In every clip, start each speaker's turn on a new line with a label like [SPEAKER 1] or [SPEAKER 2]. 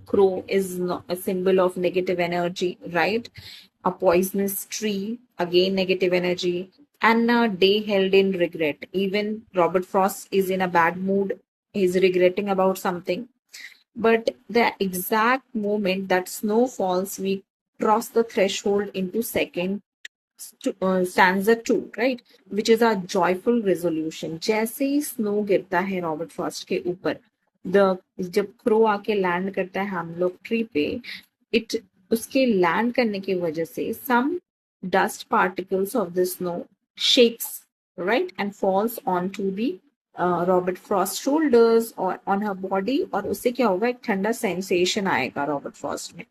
[SPEAKER 1] crow is a symbol of negative energy, right? A poisonous tree, again negative energy, and a day held in regret. Even Robert Frost is in a bad mood. He's regretting about something. But the exact moment that snow falls, we cross the threshold into second stanza 2, right? Which is a joyful resolution. जैसे ही snow गिरता है Robert Frost के ऊपर, the जब crow आके land करता है हम लोग ट्री पे, इट उसके लैंड करने की वजह से some dust particles of the snow shakes, right, and falls on to the Robert Frost shoulders और ऑन हर बॉडी, और उससे क्या होगा, एक ठंडा सेंसेशन आएगा रॉबर्ट फ्रॉस्ट में।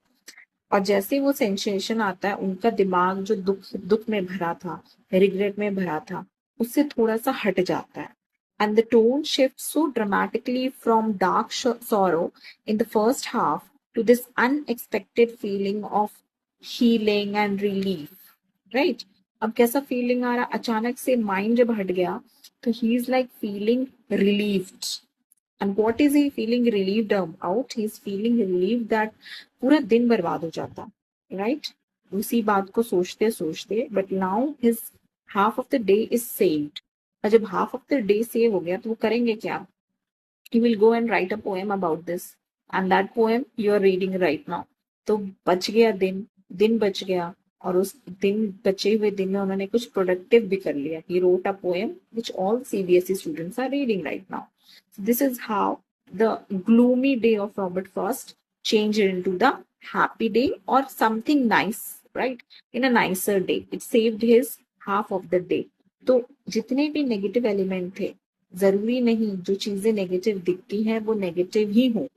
[SPEAKER 1] और जैसे वो सेंसेशन आता है, उनका दिमाग जो दुख दुख में भरा था, रिग्रेट में भरा था, उससे थोड़ा सा हट जाता है। And the tone shift so dramatically from dark sorrow in the first half to this unexpected feeling of healing and relief, right? अब कैसा फीलिंग आ रहा, अचानक से माइंड जब हट गया, तो he is like feeling relieved. And what is he feeling relieved about? He is feeling relieved that पूरा दिन बर्बाद हो जाता, राइट, उसी बात को सोचते सोचते, but now his half of the day is saved. और जब half of the day save हो गया, तो वो करेंगे क्या? he will go and write a poem about this, and that poem you are reading right now. तो बच गया दिन, दिन बच गया, और उस दिन बचे हुए दिन में उन्होंने कुछ प्रोडक्टिव भी कर लिया। he wrote a poem which all CBSE students are reading right now. So this is how the gloomy day of Robert Frost changed into the happy day or something nice, right? In a nicer day, it saved his half of the day. तो जितने भी negative element थे, जरूरी नहीं जो चीजें negative दिखती हैं वो नेगेटिव ही हो,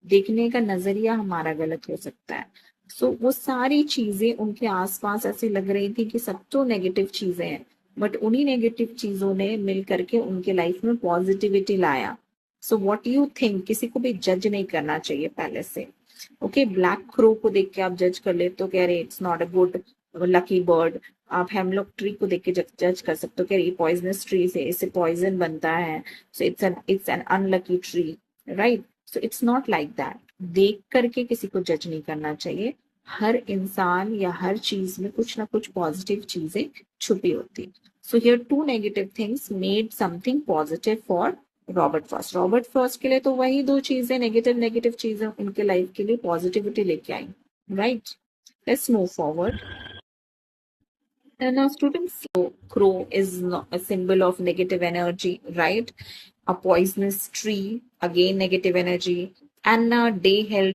[SPEAKER 1] देखने का नजरिया हमारा गलत हो सकता है। सो वो सारी चीजें उनके आसपास ऐसे लग रही थी कि सब तो नेगेटिव चीजें हैं, बट उन्हीं नेगेटिव चीजों ने मिल करके उनके लाइफ में पॉजिटिविटी लाया। So what you think? किसी को भी जज नहीं करना चाहिए पहले से। ओके, ब्लैक क्रो को देख के आप जज कर ले तो कह रहे it's not a good lucky bird. आप हेमलॉक ट्री को देख के जज कर सकते हो, कह रही पॉइजनस ट्री से इससे पॉइजन बनता है, so it's an unlucky tree, right? So it's not like that. देख करके किसी को जज नहीं करना चाहिए। हर इंसान या हर चीज में कुछ ना कुछ पॉजिटिव चीजें छुपी होती। So here two negative things made something positive for Robert Frost. Robert Frost के लिए तो वही दो चीजें, नेगेटिव नेगेटिव चीजें उनके लाइफ के लिए पॉजिटिविटी लेके आई, right? Let's move forward. And now, students, crow is a symbol of negative energy, right? A poisonous tree, again negative energy, and a day held